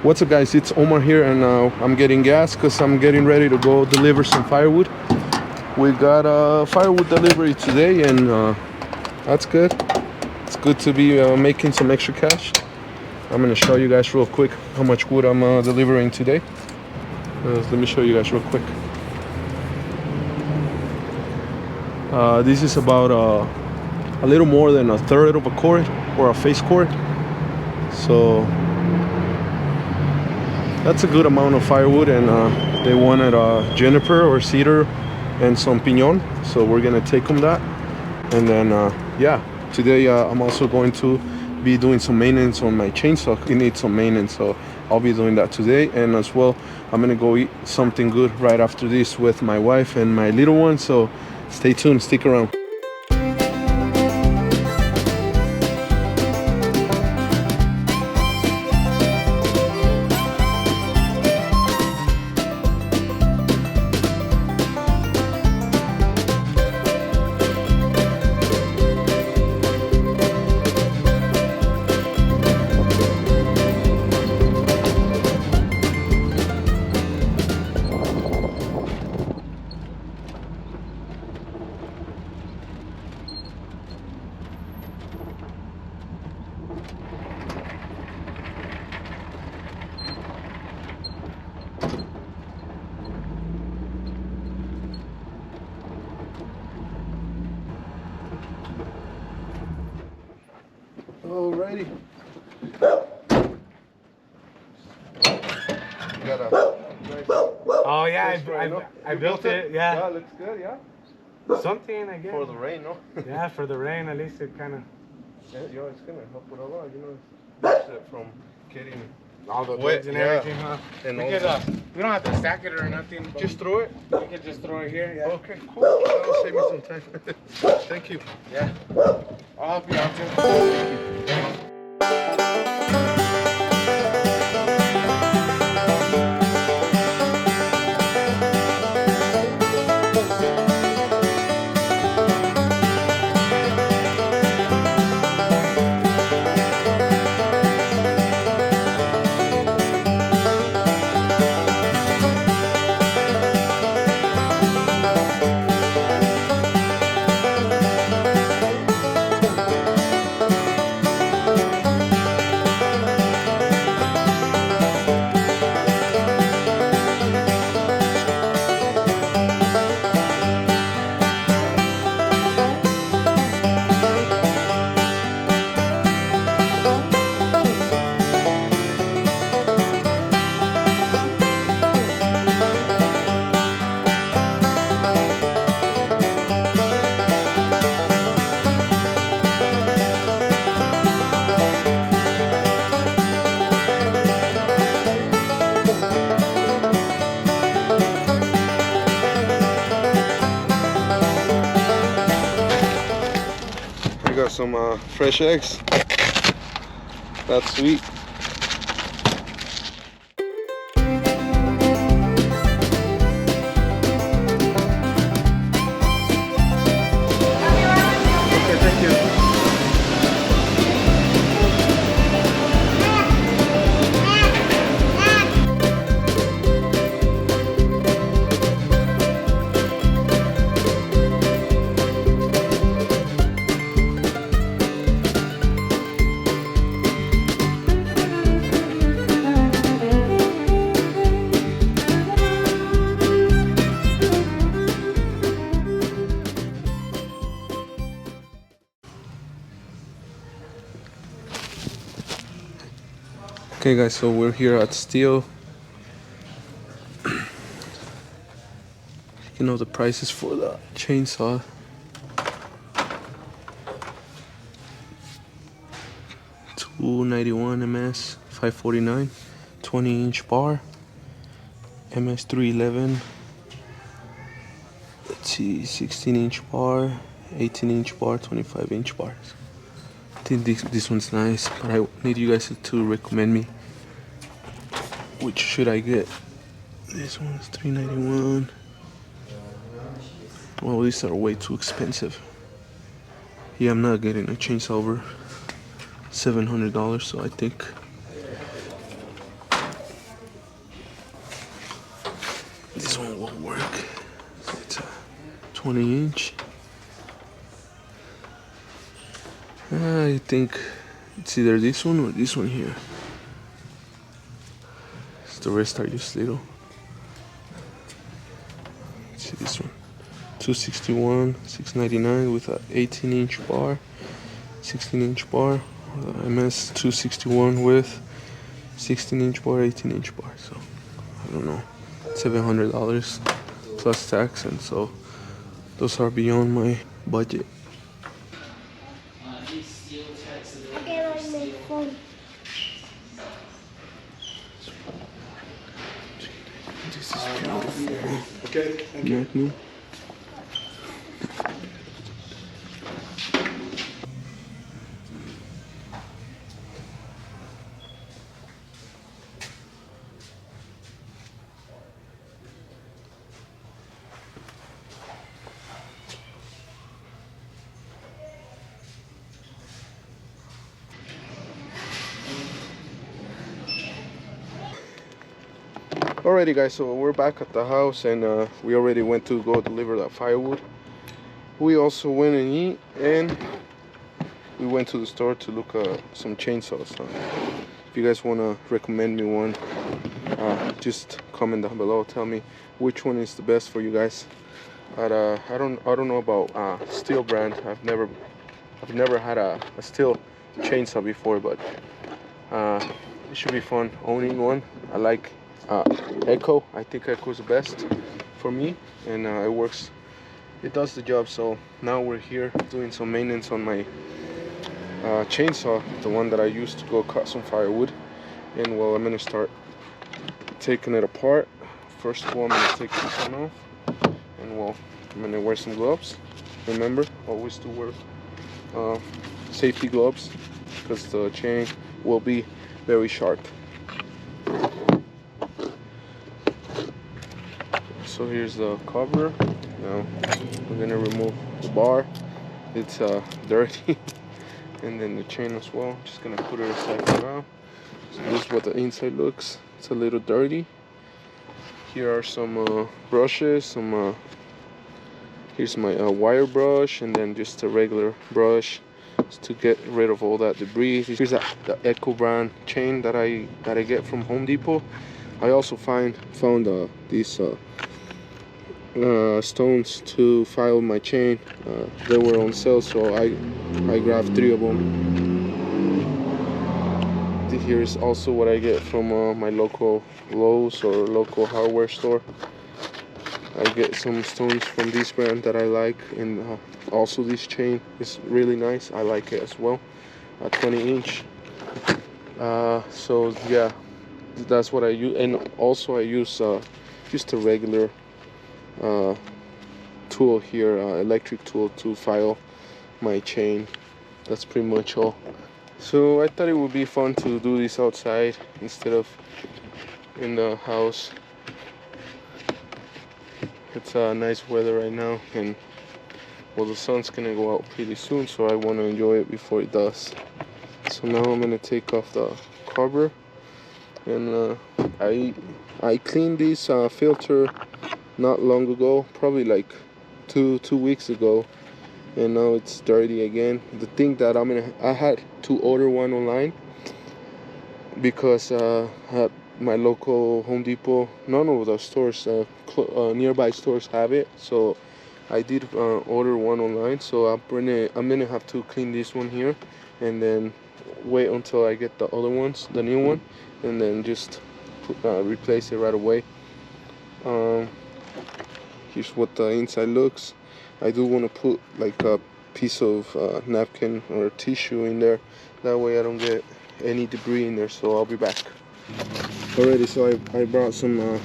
What's up, guys? It's Omar here, and I'm getting gas because I'm getting ready to go deliver some firewood. We got a firewood delivery today, and that's good. It's good to be making some extra cash. I'm gonna show you guys real quick how much wood I'm delivering today. Let me show you guys real quick. This is about a little more than a third of a cord or a face cord. So that's a good amount of firewood, and they wanted juniper or cedar and some pinon, so we're gonna take them that. And then yeah, today I'm also going to be doing some maintenance on my chainsaw. It needs some maintenance, so I'll be doing that today. And as well, I'm gonna go eat something good right after this with my wife and my little one, so stay tuned, stick around. Alrighty. Got a nice. Oh yeah, I built it. Yeah. Yeah, it looks good. Yeah. Something I guess. For the rain, no? Yeah, for the rain, at least it kind of. Yeah, yo, it's gonna help with a lot. You know, it's from getting All the wet and everything, huh? And We, all could, that. we don't have to stack it or nothing. Just throw it. We could just throw it here. Yeah. Okay, cool. That'll save me some time. Thank you. Yeah. I'll help you out too. We got some fresh eggs. That's sweet. Okay, thank you. Okay guys, so we're here at Steel. You know the prices for the chainsaw. $291 MS, $549, 20-inch bar, MS 311. Let's see, 16-inch bar, 18-inch bar, 25-inch bars. I think this one's nice, but I need you guys to recommend me which should I get. This one's $391. Well, these are way too expensive. Yeah, I'm not getting a chainsaw over $700, so I think one will work. It's a 20-inch. I think it's either this one or this one here. The rest are just little. Let's see this one. 261, 699 with a 18-inch bar, 16-inch bar. MS 261 with 16-inch bar, 18-inch bar. So I don't know, $700 plus tax, and so those are beyond my budget. Okay, like my phone. This is beautiful. Okay, thank you. Magnum. Alrighty guys, so we're back at the house, and we already went to go deliver that firewood. We also went and eat, and we went to the store to look at some chainsaws. If you guys want to recommend me one, just comment down below, tell me which one is the best for you guys. But I don't know about steel brand. I've never had a steel chainsaw before, but it should be fun owning one. I like Echo. I think Echo is the best for me, and it does the job. So now we're here doing some maintenance on my chainsaw, the one that I used to go cut some firewood. And well, I'm gonna start taking it apart. First of all, I'm gonna take this one off, and well, I'm gonna wear some gloves. Remember, always to wear safety gloves, because the chain will be very sharp. So here's the cover. Now we're gonna remove the bar. It's dirty, and then the chain as well. Just gonna put it aside for now. So this is what the inside looks. It's a little dirty. Here are some brushes. Here's my wire brush, and then just a regular brush to get rid of all that debris. Here's the Echo brand chain that I get from Home Depot. I also found these stones to file my chain. They were on sale, so I grabbed 3 of them. Here's also what I get from my local Lowe's or local hardware store. I get some stones from this brand that I like, and also this chain is really nice. I like it as well. 20-inch. So yeah, that's what I use. And also I use just a regular tool here, electric tool, to file my chain. That's pretty much all. So I thought it would be fun to do this outside instead of in the house. It's nice weather right now, and well, the sun's gonna go out pretty soon, so I want to enjoy it before it does. So now I'm gonna take off the cover, and I cleaned this filter not long ago, probably like two weeks ago, and now it's dirty again. The thing that I had to order one online, because at my local Home Depot, none of the stores, nearby stores have it, so I did order one online. So I'm gonna have to clean this one here, and then wait until I get the other ones, the new one, and then just replace it right away. Here's what the inside looks. I do want to put like a piece of napkin or tissue in there, that way I don't get any debris in there. So I'll be back. Alrighty, so I brought some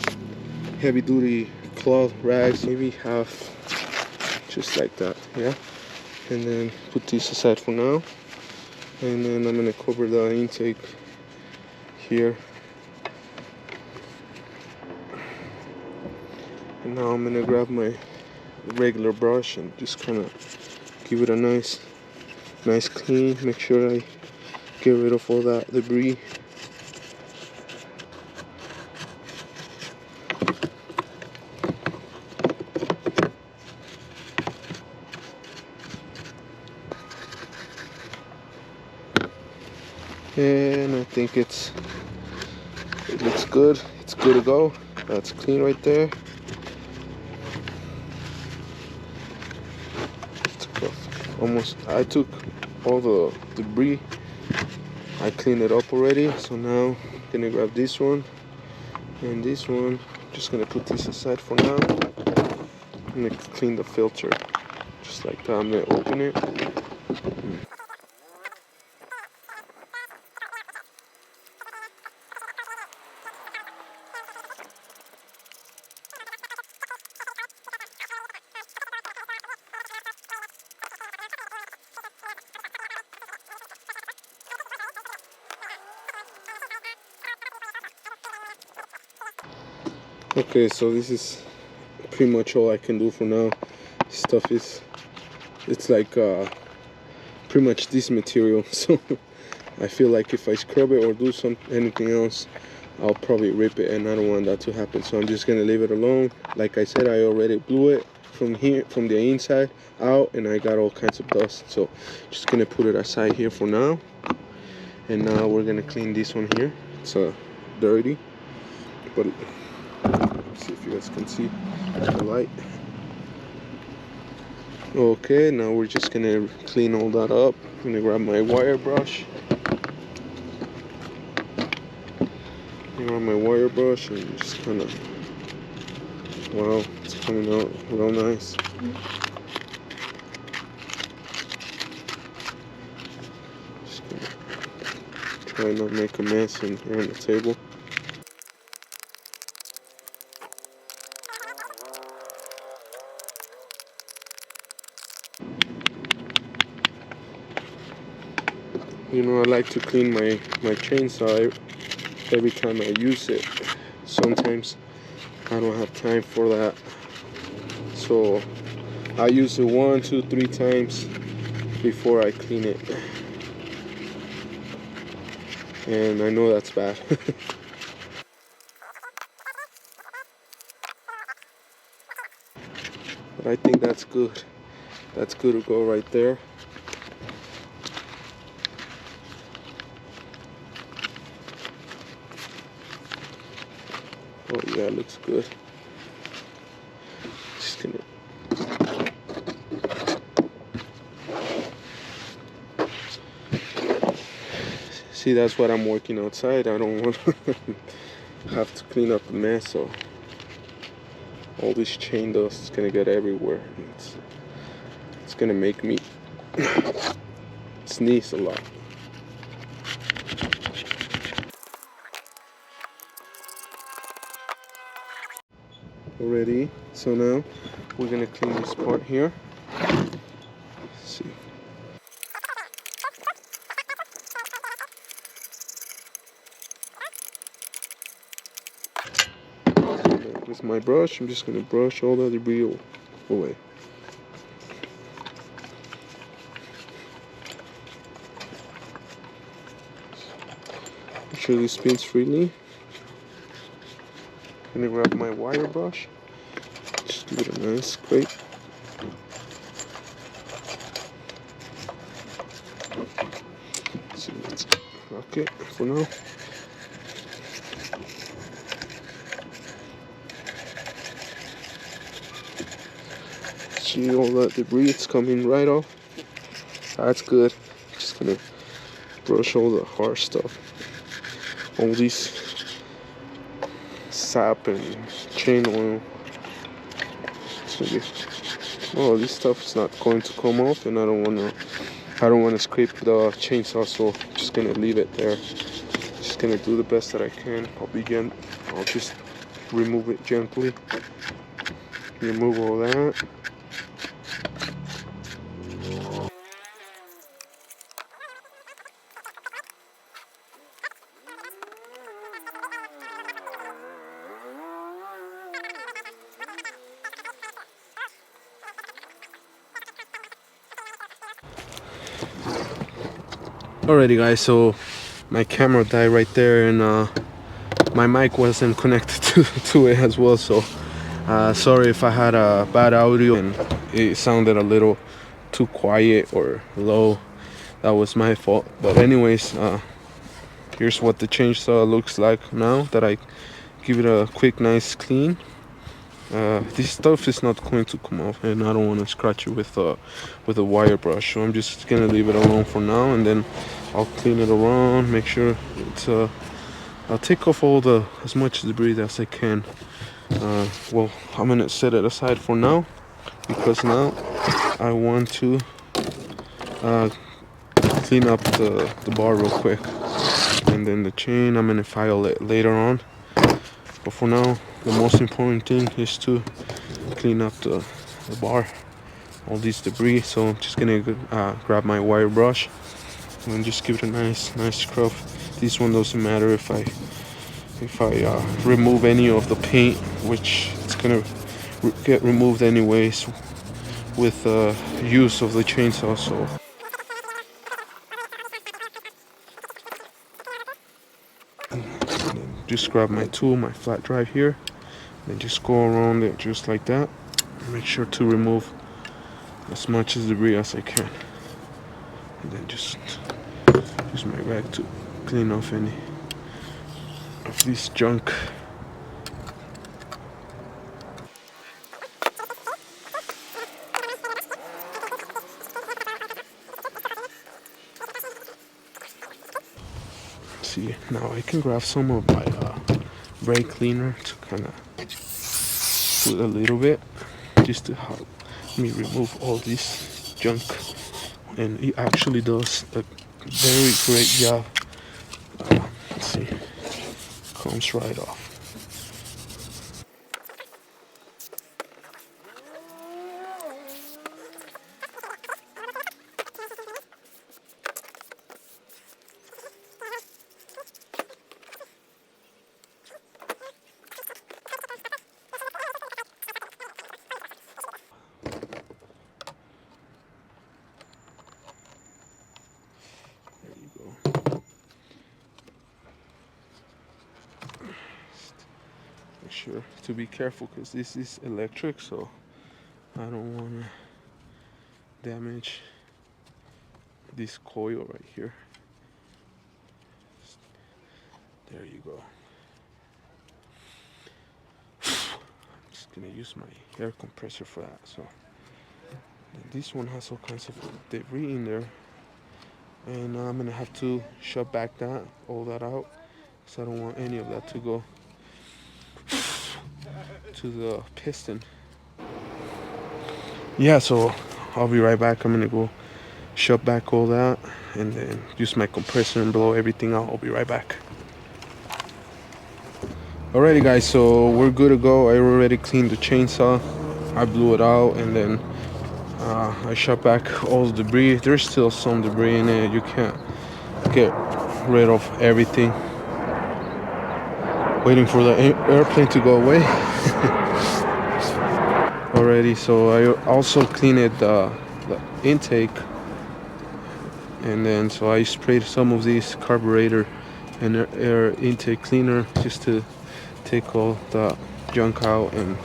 heavy duty cloth rags, maybe half, just like that, yeah. And then put this aside for now, and then I'm gonna cover the intake here. And now I'm gonna grab my regular brush and just kind of give it a nice clean. Make sure I get rid of all that debris. And I think it looks good. It's good to go. That's clean right there. I took all the debris. I cleaned it up already. So now I'm gonna grab this one and this one. Just gonna put this aside for now. I'm gonna clean the filter just like that. I'm gonna open it. Okay, so this is pretty much all I can do for now. Stuff is, it's like pretty much this material. So I feel like if I scrub it or do anything else, I'll probably rip it, and I don't want that to happen. So I'm just gonna leave it alone. Like I said, I already blew it from here, from the inside out, and I got all kinds of dust. So just gonna put it aside here for now. And now we're gonna clean this one here. It's dirty, but see if you guys can see the light. Okay, now we're just gonna clean all that up. I'm gonna grab my wire brush. And just kind of, wow, it's coming out real nice. Just gonna try not make a mess in here on the table. You know, I like to clean my chainsaw every time I use it. Sometimes I don't have time for that, so I use it 1, 2, 3 times before I clean it. And I know that's bad. But I think that's good. That's good to go right there. Oh yeah, it looks good. Just gonna see, that's what I'm working outside. I don't want to have to clean up a mess, so all this chain dust is gonna get everywhere. It's gonna make me sneeze a lot. Already, so now we're gonna clean this part here. Let's see. With my brush, I'm just gonna brush all the debris away. Make sure this spins freely. I'm gonna grab my wire brush. Just give it a nice scrape. So that's okay for now. See all that debris, it's coming right off. That's good. Just gonna brush all the hard stuff. All these sap and chain oil. Oh, this stuff is not going to come off, and I don't wanna scrape the chainsaw, so I'm just gonna leave it there. Just gonna do the best that I can. I'll just remove it gently. Remove all that. Alrighty guys, so my camera died right there, and my mic wasn't connected to it as well, so sorry if I had a bad audio and it sounded a little too quiet or low. That was my fault. But anyways, Here's what the chainsaw looks like now that I give it a quick nice clean. This stuff is not going to come off, and I don't want to scratch it with a wire brush, so I'm just gonna leave it alone for now, and then I'll clean it around, make sure it's I'll take off all the as much debris as I can. Well, I'm gonna set it aside for now because now I want to clean up the bar real quick, and then the chain I'm gonna file it later on. But for now, the most important thing is to clean up the bar, all this debris. So I'm just gonna grab my wire brush and just give it a nice scrub. This one doesn't matter if I remove any of the paint, which it's gonna get removed anyways with use of the chainsaw. So just grab my tool, my flat drive here, and just go around it just like that. Make sure to remove as much as debris as I can, and then just use my rag to clean off any of this junk. See, now I can grab some of my brake cleaner to kind of put a little bit, just to help me remove all this junk, and it actually does a very great job. Let's see, comes right off. Make sure to be careful because this is electric, so I don't want to damage this coil right here. There you go. I'm just gonna use my air compressor for that. So this one has all kinds of debris in there, and I'm gonna have to shut back all that out, because I don't want any of that to go to the piston. Yeah, so I'll be right back. I'm gonna go shut back all that and then use my compressor and blow everything out. I'll be right back. Alrighty guys, so we're good to go. I already cleaned the chainsaw, I blew it out, and then I shut back all the debris. There's still some debris in it. You can't get rid of everything. Waiting for the airplane to go away. Already, so I also cleaned the intake, and then so I sprayed some of this carburetor and air intake cleaner just to take all the junk out and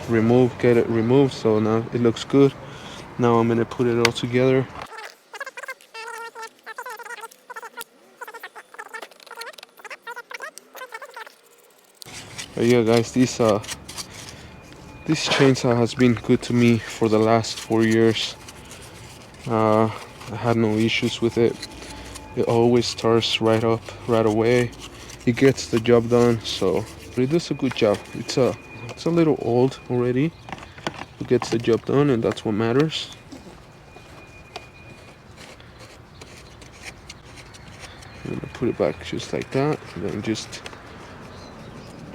get it removed. So now it looks good. Now I'm gonna put it all together. But yeah guys, this chainsaw has been good to me for the last 4 years. I had no issues with it. It always starts right up right away. It gets the job done, so but it does a good job. It's a little old already. It gets the job done, and that's what matters. I'm gonna put it back just like that, and then just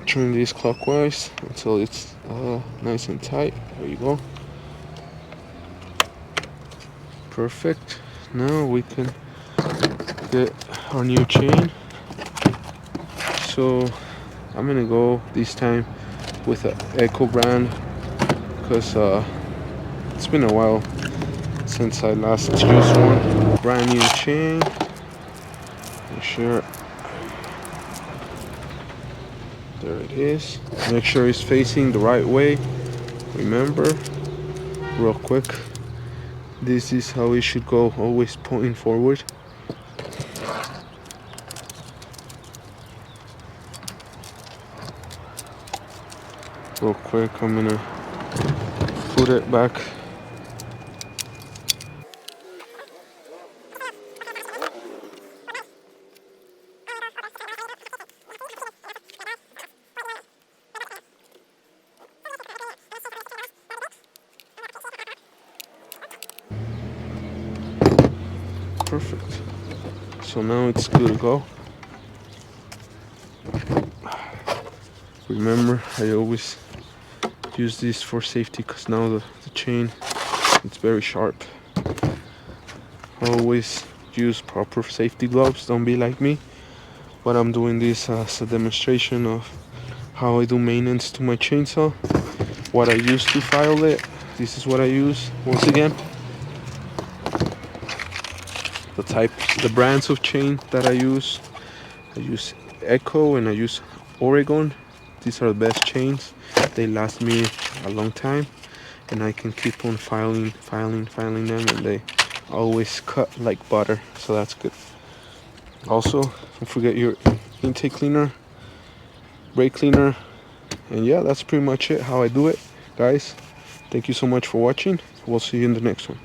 turn this clockwise until it's nice and tight. There you go. Perfect. Now we can get our new chain. So I'm gonna go this time with an Echo brand, because it's been a while since I last used one. Brand new chain. Make sure. There it is. Make sure it's facing the right way. Remember, real quick, this is how it should go, always pointing forward. real quick. I'm gonna put it back. Perfect. So now it's good to go. Remember, I always use this for safety because now the chain, it's very sharp. Always use proper safety gloves. Don't be like me. But I'm doing this as a demonstration of how I do maintenance to my chainsaw, what I use to file it. This is what I use. Once again, the brands of chain that I use Echo and I use Oregon. These are the best chains. They last me a long time, and I can keep on filing them, and they always cut like butter, so that's good. Also, don't forget your intake cleaner, brake cleaner, and yeah, that's pretty much it how I do it, guys. Thank you so much for watching. We'll see you in the next one.